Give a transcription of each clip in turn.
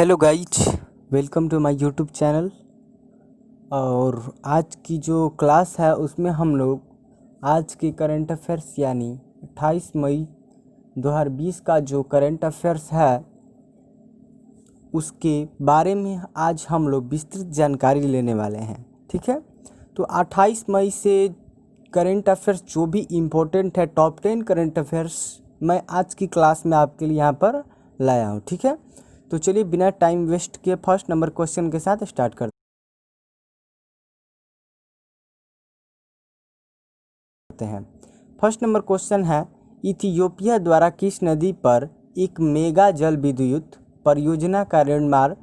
Hello guys, welcome to my YouTube channel. और आज की जो क्लास है उसमें हम लोग आज के करंट अफेयर्स यानी 28 मई 2020 का जो करंट अफेयर्स है उसके बारे में आज हम लोग विस्तृत जानकारी लेने वाले हैं। ठीक है, तो 28 मई से करंट अफेयर्स जो भी इम्पोर्टेंट है, टॉप 10 करंट अफेयर्स मैं आज की क्लास में आपके लिए यहाँ पर लाया हूँ। ठीक है, तो चलिए बिना टाइम वेस्ट किए फर्स्ट नंबर क्वेश्चन के साथ स्टार्ट करते हैं। फर्स्ट नंबर क्वेश्चन है, इथियोपिया द्वारा किस नदी पर एक मेगा जल विद्युत परियोजना का निर्माण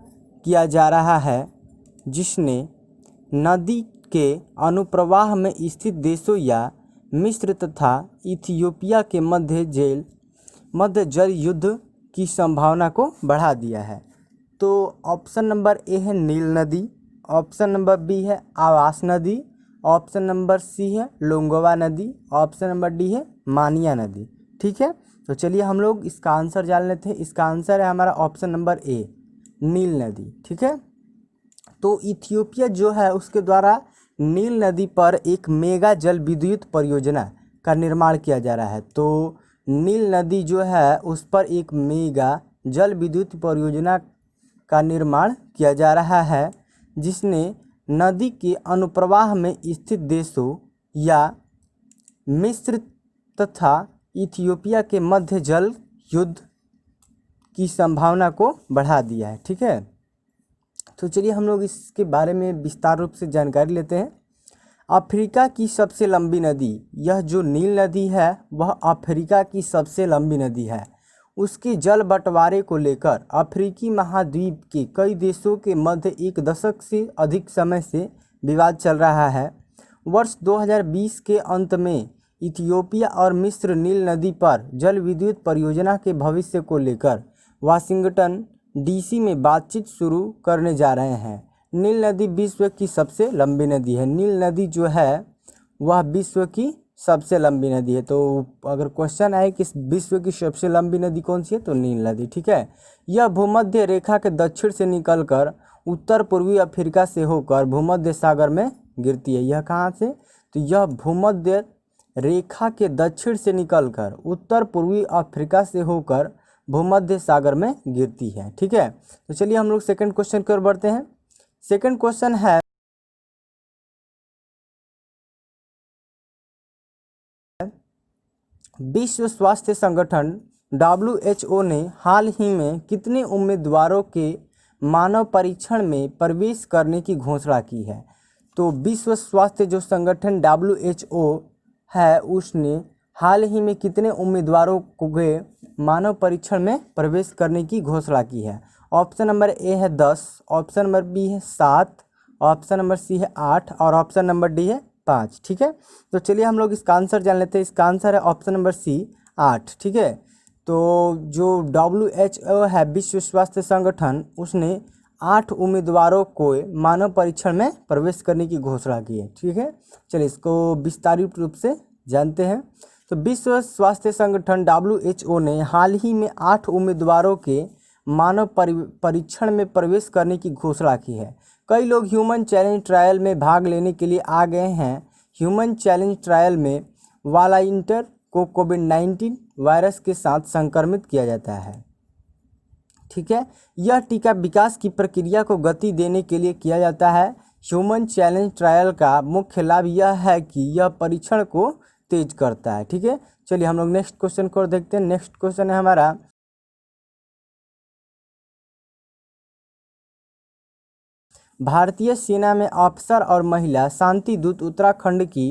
किया जा रहा है जिसने नदी के अनुप्रवाह में स्थित देशों या मिस्र तथा इथियोपिया के मध्य जल युद्ध की संभावना को बढ़ा दिया है। तो ऑप्शन नंबर ए है नील नदी, ऑप्शन नंबर बी है आवास नदी, ऑप्शन नंबर सी है लोंगोवा नदी, ऑप्शन नंबर डी है मानिया नदी। ठीक है, तो चलिए हम लोग इसका आंसर जान लेते हैं। इसका आंसर है हमारा ऑप्शन नंबर ए नील नदी। ठीक है, तो इथियोपिया जो है उसके द्वारा नील नदी पर एक मेगा जल विद्युत परियोजना का निर्माण किया जा रहा है। तो नील नदी जो है उस पर एक मेगा जल विद्युत परियोजना का निर्माण किया जा रहा है जिसने नदी के अनुप्रवाह में स्थित देशों या मिस्र तथा इथियोपिया के मध्य जल युद्ध की संभावना को बढ़ा दिया है। ठीक है, तो चलिए हम लोग इसके बारे में विस्तार रूप से जानकारी लेते हैं। अफ्रीका की सबसे लंबी नदी, यह जो नील नदी है वह अफ्रीका की सबसे लंबी नदी है। उसके जल बंटवारे को लेकर अफ्रीकी महाद्वीप के कई देशों के मध्य एक दशक से अधिक समय से विवाद चल रहा है। वर्ष 2020 के अंत में इथियोपिया और मिस्र नील नदी पर जल विद्युत परियोजना के भविष्य को लेकर वाशिंगटन डीसी में बातचीत शुरू करने जा रहे हैं। नील नदी विश्व की सबसे लंबी नदी है। नील नदी जो है वह विश्व की सबसे लंबी नदी है। तो अगर क्वेश्चन आए कि विश्व की सबसे लंबी नदी कौन सी है, तो नील नदी। ठीक है, यह भूमध्य रेखा के दक्षिण से निकलकर उत्तर पूर्वी अफ्रीका से होकर भूमध्य सागर में गिरती है। यह कहाँ से, तो यह भूमध्य रेखा के दक्षिण से निकलकर उत्तर पूर्वी अफ्रीका से होकर भूमध्य सागर में गिरती है। ठीक है, तो चलिए हम लोग सेकंड क्वेश्चन की ओर बढ़ते हैं। सेकंड क्वेश्चन है, विश्व स्वास्थ्य संगठन WHO ने हाल ही में कितने उम्मीदवारों के मानव परीक्षण में प्रवेश करने की घोषणा की है। तो विश्व स्वास्थ्य जो संगठन WHO है उसने हाल ही में कितने उम्मीदवारों के मानव परीक्षण में प्रवेश करने की घोषणा की है। ऑप्शन नंबर ए है 10, ऑप्शन नंबर बी है 7, ऑप्शन नंबर सी है 8 और ऑप्शन नंबर डी है 5। ठीक है, तो चलिए हम लोग इसका आंसर जान लेते हैं। इसका आंसर है ऑप्शन नंबर सी 8। ठीक है, तो जो WHO है विश्व स्वास्थ्य संगठन उसने 8 उम्मीदवारों को मानव परीक्षण में प्रवेश करने की घोषणा की है। ठीक है, चलिए इसको विस्तारित रूप से जानते हैं। तो विश्व स्वास्थ्य संगठन WHO ने हाल ही में 8 उम्मीदवारों के मानव परीक्षण में प्रवेश करने की घोषणा की है। कई लोग ह्यूमन चैलेंज ट्रायल में भाग लेने के लिए आ गए हैं। ह्यूमन चैलेंज ट्रायल में वॉलंटियर को कोविड-19 वायरस के साथ संक्रमित किया जाता है। ठीक है, यह टीका विकास की प्रक्रिया को गति देने के लिए किया जाता है। ह्यूमन चैलेंज ट्रायल का मुख्य लाभ यह है कि यह परीक्षण को तेज करता है। ठीक है, चलिए हम लोग नेक्स्ट क्वेश्चन को देखते हैं। नेक्स्ट क्वेश्चन है हमारा, भारतीय सेना में अफसर और महिला शांति दूत उत्तराखंड की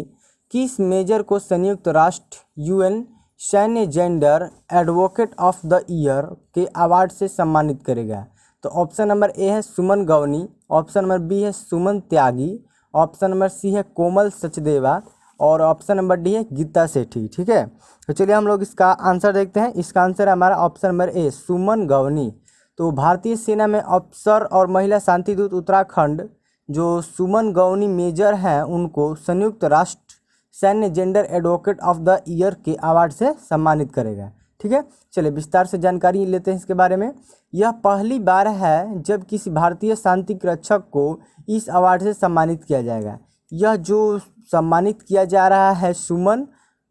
किस मेजर को संयुक्त राष्ट्र UN सैन्य gender advocate of the year के अवार्ड से सम्मानित करेगा। तो ऑप्शन नंबर ए है सुमन गवनी, ऑप्शन नंबर बी है सुमन त्यागी, ऑप्शन नंबर सी है कोमल सचदेवा और ऑप्शन नंबर डी है गीता सेठी। ठीक है, तो चलिए हम लोग इसका आंसर देखते हैं। इसका आंसर है हमारा ऑप्शन नंबर ए सुमन गवनी। तो भारतीय सेना में अफसर और महिला शांति दूत उत्तराखंड जो सुमन गवनी मेजर हैं उनको संयुक्त राष्ट्र सैन्य gender advocate of the year के अवार्ड से सम्मानित करेगा। ठीक है, चलिए विस्तार से जानकारी लेते हैं इसके बारे में। यह पहली बार है जब किसी भारतीय शांति रक्षक को इस अवार्ड से सम्मानित किया जाएगा। यह जो सम्मानित किया जा रहा है सुमन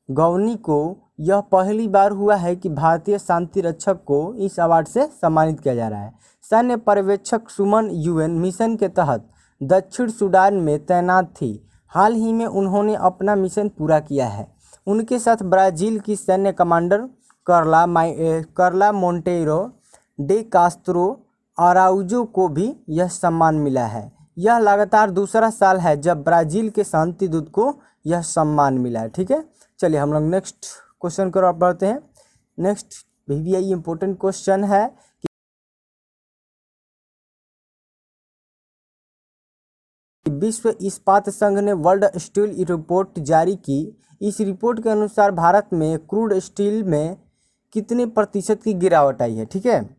गौनी को, यह पहली बार हुआ है कि भारतीय शांति रक्षक को इस अवार्ड से सम्मानित किया जा रहा है। सैन्य पर्यवेक्षक सुमन यूएन मिशन के तहत दक्षिण सूडान में तैनात थी। हाल ही में उन्होंने अपना मिशन पूरा किया है। उनके साथ ब्राज़ील की सैन्य कमांडर कार्ला मोंटेरो डे कास्त्रो अराउजो को भी यह सम्मान मिला है। यह लगातार दूसरा साल है जब ब्राज़ील के शांति दूत को यह सम्मान मिला है। ठीक है, चलिए हम लोग नेक्स्ट क्वेश्चन की ओर बढ़ते हैं। नेक्स्ट VVI इम्पोर्टेंट क्वेश्चन है कि विश्व इस्पात संघ ने वर्ल्ड स्टील रिपोर्ट जारी की। इस रिपोर्ट के अनुसार भारत में क्रूड स्टील में कितने प्रतिशत की गिरावट आई है। ठीक है,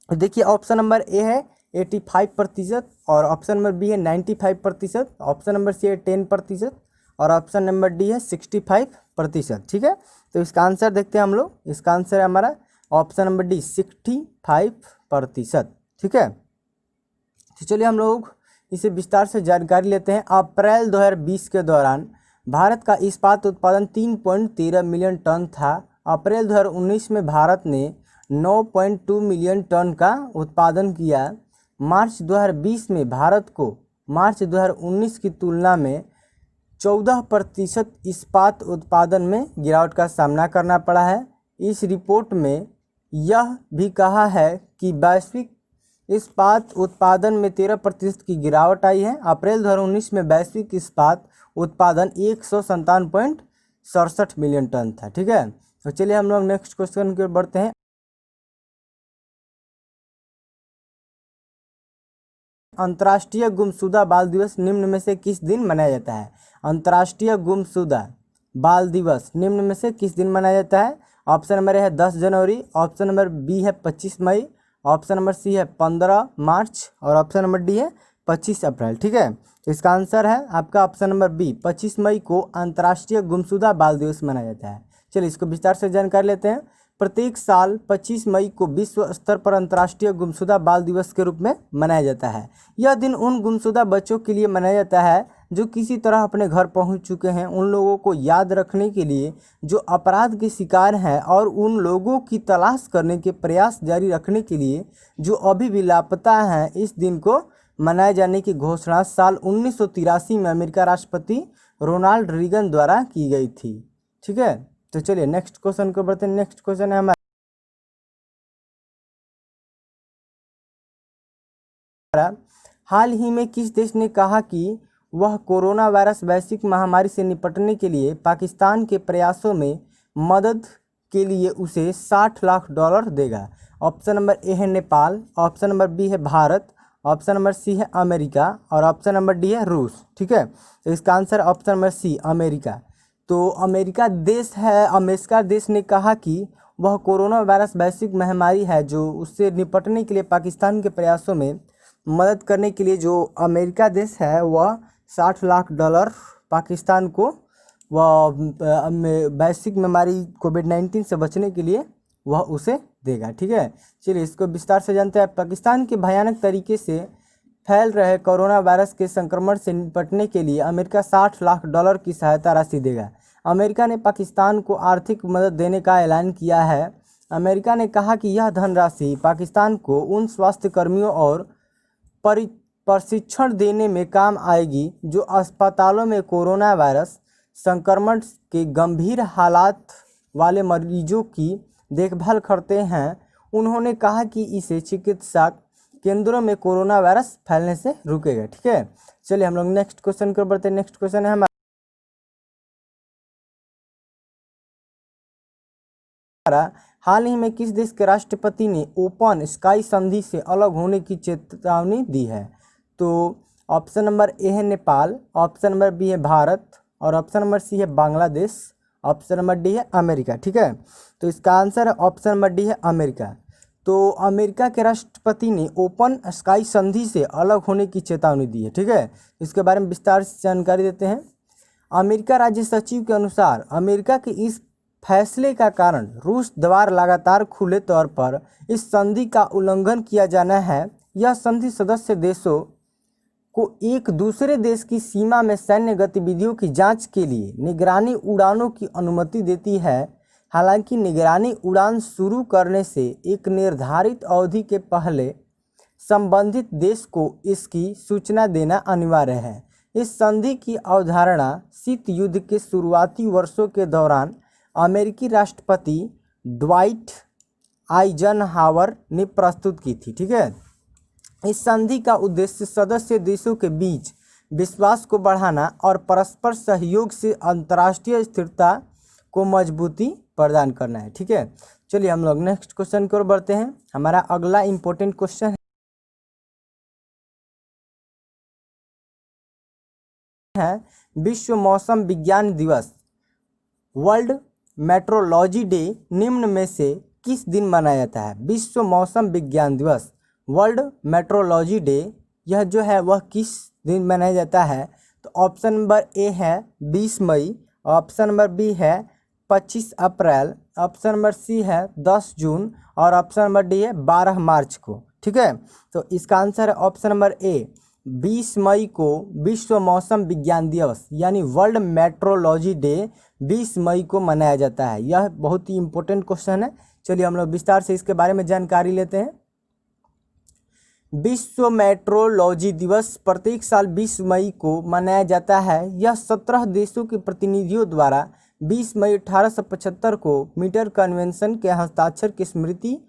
देखिए ऑप्शन नंबर ए है 85% और ऑप्शन नंबर बी है 95%, ऑप्शन नंबर सी है 10% और ऑप्शन नंबर डी है 65%। ठीक है, तो इसका आंसर देखते हैं हम लोग। इसका आंसर है हमारा ऑप्शन नंबर डी 65%। ठीक है, तो चलिए हम लोग इसे विस्तार से जानकारी लेते हैं। अप्रैल 2020 के दौरान भारत का इस्पात उत्पादन 3.13 मिलियन टन था। अप्रैल 2019 में भारत ने 9.2 मिलियन टन का उत्पादन किया। मार्च 2020 में भारत को मार्च 2019 की तुलना में 14% इस्पात उत्पादन में गिरावट का सामना करना पड़ा है। इस रिपोर्ट में यह भी कहा है कि वैश्विक इस्पात उत्पादन में 13% की गिरावट आई है। अप्रैल 2019 में वैश्विक इस्पात उत्पादन 197.67 मिलियन टन था। ठीक है, तो चलिए हम लोग नेक्स्ट क्वेश्चन की ओर बढ़ते हैं। अंतर्राष्ट्रीय गुमशुदा बाल दिवस निम्न में से किस दिन मनाया जाता है। अंतर्राष्ट्रीय गुमशुदा बाल दिवस निम्न में से किस दिन मनाया जाता है। ऑप्शन नंबर ए है 10 जनवरी, ऑप्शन नंबर बी है 25 मई, ऑप्शन नंबर सी है 15 मार्च और ऑप्शन नंबर डी है 25 अप्रैल। ठीक है, तो इसका आंसर है आपका ऑप्शन नंबर बी 25 मई को अंतर्राष्ट्रीय गुमशुदा बाल दिवस मनाया जाता है। चलिए इसको विस्तार से जानकारी लेते हैं। प्रत्येक साल 25 मई को विश्व स्तर पर अंतर्राष्ट्रीय गुमशुदा बाल दिवस के रूप में मनाया जाता है। यह दिन उन गुमशुदा बच्चों के लिए मनाया जाता है जो किसी तरह अपने घर पहुंच चुके हैं, उन लोगों को याद रखने के लिए जो अपराध के शिकार हैं और उन लोगों की तलाश करने के प्रयास जारी रखने के लिए जो अभी भी लापता हैं। इस दिन को मनाए जाने की घोषणा साल 1983 में अमेरिका राष्ट्रपति रोनाल्ड रीगन द्वारा की गई थी। ठीक है, तो चलिए नेक्स्ट क्वेश्चन को बढ़ते हैं। नेक्स्ट क्वेश्चन है हमारा, हाल ही में किस देश ने कहा कि वह कोरोना वायरस वैश्विक महामारी से निपटने के लिए पाकिस्तान के प्रयासों में मदद के लिए उसे $60 लाख देगा। ऑप्शन नंबर ए है नेपाल, ऑप्शन नंबर बी है भारत, ऑप्शन नंबर सी है अमेरिका और ऑप्शन नंबर डी है रूस। ठीक है, तो इसका answer option number C America. तो अमेरिका देश ने कहा कि वह कोरोना वायरस वैश्विक महामारी है जो उससे निपटने के लिए पाकिस्तान के प्रयासों में मदद करने के लिए जो अमेरिका देश है वह $60 लाख पाकिस्तान को वह वैश्विक महामारी कोविड-19 से बचने के लिए वह उसे देगा। ठीक है, चलिए इसको विस्तार से जानते हैं। पाकिस्तान के भयानक तरीके से फैल रहे कोरोना वायरस के संक्रमण से निपटने के लिए अमेरिका $60 लाख की सहायता राशि देगा। अमेरिका ने पाकिस्तान को आर्थिक मदद देने का ऐलान किया है। अमेरिका ने कहा कि यह धनराशि पाकिस्तान को उन स्वास्थ्य कर्मियों और प्रशिक्षण देने में काम आएगी जो अस्पतालों में कोरोना वायरस संक्रमण के गंभीर हालात वाले मरीजों की देखभाल करते हैं। उन्होंने कहा कि इसे चिकित्सा केंद्रों में कोरोना वायरस फैलने से रुकेगा। ठीक है, चलिए हम लोग नेक्स्ट क्वेश्चन को बढ़ते हैं। नेक्स्ट क्वेश्चन है हमारा, हाल ही में किस देश के राष्ट्रपति ने ओपन स्काई संधि से अलग होने की चेतावनी दी है। तो ऑप्शन नंबर ए है नेपाल, ऑप्शन नंबर बी है भारत और ऑप्शन नंबर सी है बांग्लादेश, ऑप्शन नंबर डी है अमेरिका। ठीक है, तो इसका आंसर है ऑप्शन नंबर डी है अमेरिका। तो अमेरिका के राष्ट्रपति ने ओपन स्काई संधि से अलग होने की चेतावनी दी है। ठीक है, इसके बारे में विस्तार से जानकारी देते हैं। अमेरिका राज्य सचिव के अनुसार अमेरिका के इस फैसले का कारण रूस द्वारा लगातार खुले तौर पर इस संधि का उल्लंघन किया जाना है। यह संधि सदस्य देशों को एक दूसरे देश की सीमा में सैन्य गतिविधियों की जांच के लिए निगरानी उड़ानों की अनुमति देती है। हालांकि निगरानी उड़ान शुरू करने से एक निर्धारित अवधि के पहले संबंधित देश को इसकी सूचना देना अनिवार्य है। इस संधि की अवधारणा शीत युद्ध के शुरुआती वर्षों के दौरान अमेरिकी राष्ट्रपति ड्वाइट आइजनहावर ने प्रस्तुत की थी। ठीक है, इस संधि का उद्देश्य सदस्य देशों के बीच विश्वास को बढ़ाना और परस्पर सहयोग से अंतर्राष्ट्रीय स्थिरता को मजबूती प्रदान करना है। ठीक है, चलिए हम लोग नेक्स्ट क्वेश्चन की ओर बढ़ते हैं। हमारा अगला इंपॉर्टेंट क्वेश्चन है विश्व मौसम विज्ञान दिवस वर्ल्ड मेट्रोलॉजी डे निम्न में से किस दिन मनाया जाता है? विश्व मौसम विज्ञान दिवस वर्ल्ड मेट्रोलॉजी डे यह जो है वह किस दिन मनाया जाता है? तो ऑप्शन नंबर ए है 20 मई, ऑप्शन नंबर बी है 25 अप्रैल, ऑप्शन नंबर सी है 10 जून और ऑप्शन नंबर डी है 12 मार्च को। ठीक है, तो इसका आंसर है ऑप्शन नंबर ए 20 मई को विश्व मौसम विज्ञान दिवस यानी वर्ल्ड मेट्रोलॉजी डे 20 मई को मनाया जाता है। यह बहुत ही इंपॉर्टेंट क्वेश्चन है। चलिए हम लोग विस्तार से इसके बारे में जानकारी लेते हैं। विश्व मेट्रोलॉजी दिवस प्रत्येक साल 20 मई को मनाया जाता है। यह 17 देशों के प्रतिनिधियों द्वारा 20 मई 1875 को मीटर कन्वेंशन के हस्ताक्षर की स्मृति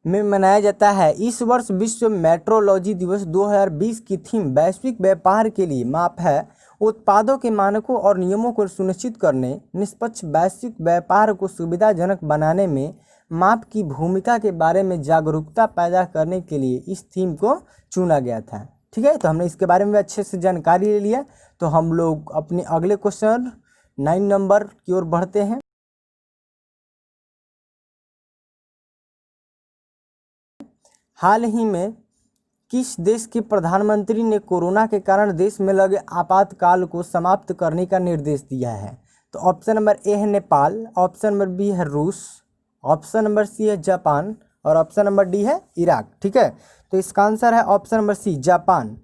में मनाया जाता है। इस वर्ष विश्व मेट्रोलॉजी दिवस 2020 की थीम वैश्विक व्यापार के लिए माप है। उत्पादों के मानकों और नियमों को सुनिश्चित करने, निष्पक्ष वैश्विक व्यापार को सुविधाजनक बनाने में माप की भूमिका के बारे में जागरूकता पैदा करने के लिए इस थीम को चुना गया था। ठीक है, तो हमने इसके बारे में अच्छे से जानकारी ले लिया। तो हम लोग अपने अगले क्वेश्चन 9 नंबर की ओर बढ़ते हैं। हाल ही में किस देश के प्रधानमंत्री ने कोरोना के कारण देश में लगे आपातकाल को समाप्त करने का निर्देश दिया है? तो ऑप्शन नंबर ए है नेपाल, ऑप्शन नंबर बी है रूस, ऑप्शन नंबर सी है जापान और ऑप्शन नंबर डी है इराक। ठीक है, तो इसका आंसर है option number C Japan.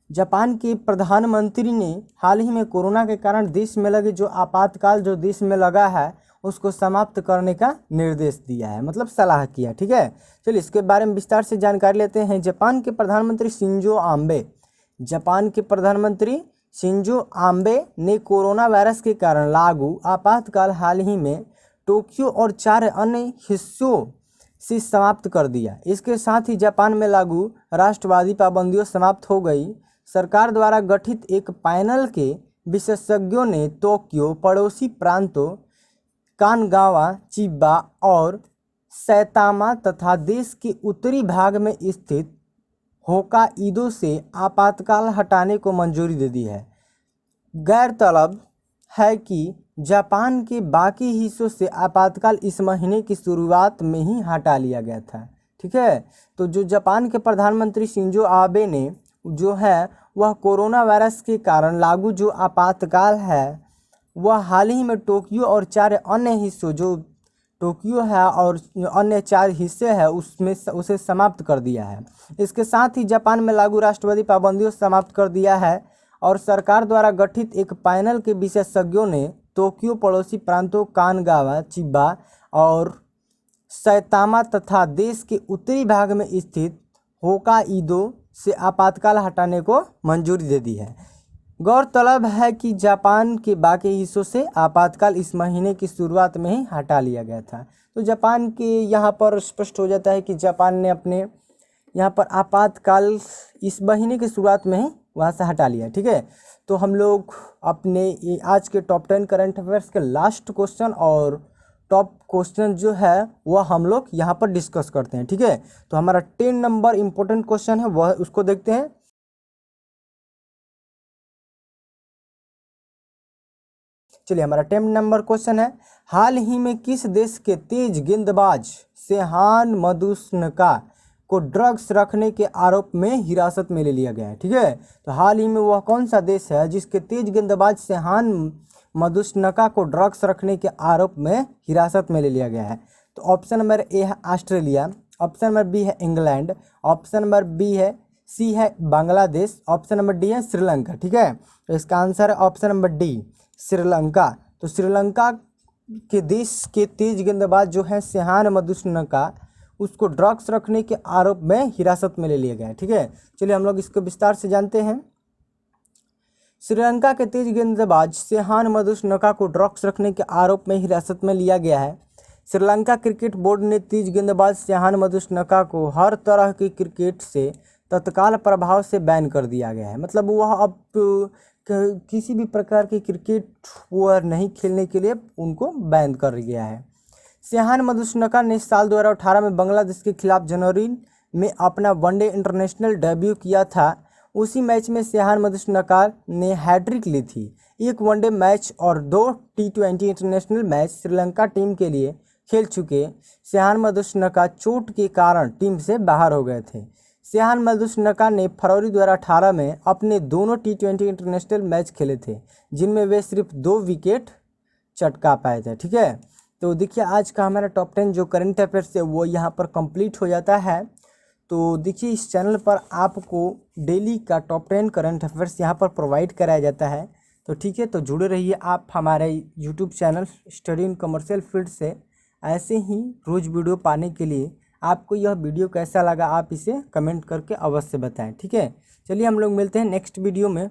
Japan के प्रधानमंत्री ने हाल ही में कोरोना के कारण देश में लगे जो आपातकाल जो देश में लगा है उसको समाप्त करने का निर्देश दिया है, मतलब सलाह किया। ठीक है, चलिए इसके बारे में विस्तार से जानकारी लेते हैं। जापान के प्रधानमंत्री शिंजो आबे ने कोरोना वायरस के कारण लागू आपातकाल हाल ही में टोक्यो और 4 अन्य हिस्सों से समाप्त कर दिया। इसके साथ ही जापान में लागू राष्ट्रवादी पाबंदियों समाप्त हो गई। सरकार द्वारा गठित एक पैनल के विशेषज्ञों ने टोक्यो, पड़ोसी प्रांतों कानगावा, चिबा और सैतामा तथा देश के उत्तरी भाग में स्थित होकाइदो से आपातकाल हटाने को मंजूरी दे दी है। गौरतलब है कि जापान के बाकी हिस्सों से आपातकाल इस महीने की शुरुआत में ही हटा लिया गया था। ठीक है, तो जो जापान के प्रधानमंत्री शिंजो आबे ने जो है वह कोरोना वायरस के कारण लागू जो आपातकाल है वह हाल ही में टोक्यो और 4 अन्य हिस्सों जो टोक्यो है और अन्य 4 हिस्से हैं उसमें उसे समाप्त कर दिया है। इसके साथ ही जापान में लागू राष्ट्रवादी पाबंदियों समाप्त कर दिया है और सरकार द्वारा गठित एक पैनल के विशेषज्ञों ने टोक्यो, पड़ोसी प्रांतों कानगावा, चिबा और सैतामा तथा देश के उत्तरी भाग में स्थित होकाइदो से आपातकाल हटाने को मंजूरी दे दी है। गौरतलब है कि जापान के बाकी हिस्सों से आपातकाल इस महीने की शुरुआत में ही हटा लिया गया था। तो जापान के यहाँ पर स्पष्ट हो जाता है कि जापान ने अपने यहाँ पर आपातकाल इस महीने की शुरुआत में ही वहाँ से हटा लिया। ठीक है, तो हम लोग अपने ये आज के टॉप 10 करंट अफेयर्स के लास्ट क्वेश्चन और टॉप क्वेश्चन जो है वह हम लोग यहाँ पर डिस्कस करते हैं। ठीक है, तो हमारा 10 नंबर इम्पोर्टेंट क्वेश्चन है वह उसको देखते हैं। चलिए हमारा 10 नंबर क्वेश्चन है, हाल ही में किस देश के तेज गेंदबाज सेहान मधुस्नका को ड्रग्स रखने के आरोप में हिरासत में ले लिया गया है? ठीक है, तो हाल ही में वह कौन सा देश है जिसके तेज गेंदबाज सेहान मधुस्नका को ड्रग्स रखने के आरोप में हिरासत में ले लिया गया है। तो ऑप्शन नंबर ए है ऑस्ट्रेलिया, ऑप्शन नंबर बी है इंग्लैंड, ऑप्शन नंबर सी है बांग्लादेश, ऑप्शन नंबर डी है श्रीलंका। ठीक है, तो इसका आंसर है ऑप्शन नंबर डी, श्रीलंका। तो श्रीलंका के देश के तेज गेंदबाज जो है शेहान मधुस्नका, उसको ड्रग्स रखने के आरोप में हिरासत में ले लिया गया है। ठीक है, चलिए हम लोग इसको विस्तार से जानते हैं। श्रीलंका के तेज गेंदबाज शेहान मधुस्नका को ड्रग्स रखने के आरोप में हिरासत में लिया गया है। श्रीलंका क्रिकेट बोर्ड ने तेज गेंदबाज शेहान मधुस्नका को हर तरह की क्रिकेट से तत्काल प्रभाव से बैन कर दिया गया है। मतलब वह अब किसी भी प्रकार की क्रिकेट वह नहीं खेलने के लिए उनको बैन कर गया है। शेहान मधुस्नका ने साल 2018 में बांग्लादेश के खिलाफ जनवरी में अपना वनडे इंटरनेशनल डेब्यू किया था। उसी मैच में शेहान मधुस्नका ने हैट्रिक ली थी। एक वनडे मैच और 2 T20 international match Sri Lanka team के लिए खेल चुके शेहान मधुस्नका चोट के कारण टीम से बाहर हो गए थे। शेहान मधुस्नका ने फरवरी 2018 में अपने दोनों T20 इंटरनेशनल मैच खेले थे, जिनमें वे सिर्फ 2 विकेट चटका पाए थे। ठीक है, तो देखिए आज का हमारा टॉप 10 जो करंट अफेयर्स है वो यहाँ पर कंप्लीट हो जाता है। तो देखिए इस चैनल पर आपको डेली का टॉप 10 करंट अफेयर्स यहाँ पर प्रोवाइड कराया जाता है। तो ठीक है, तो जुड़े रहिए आप हमारे YouTube channel study in commercial field से। ऐसे ही रोज़ वीडियो पाने के लिए आपको यह वीडियो कैसा लगा आप इसे कमेंट करके अवश्य बताएं। ठीक है, चलिए हम लोग मिलते हैं नेक्स्ट वीडियो में।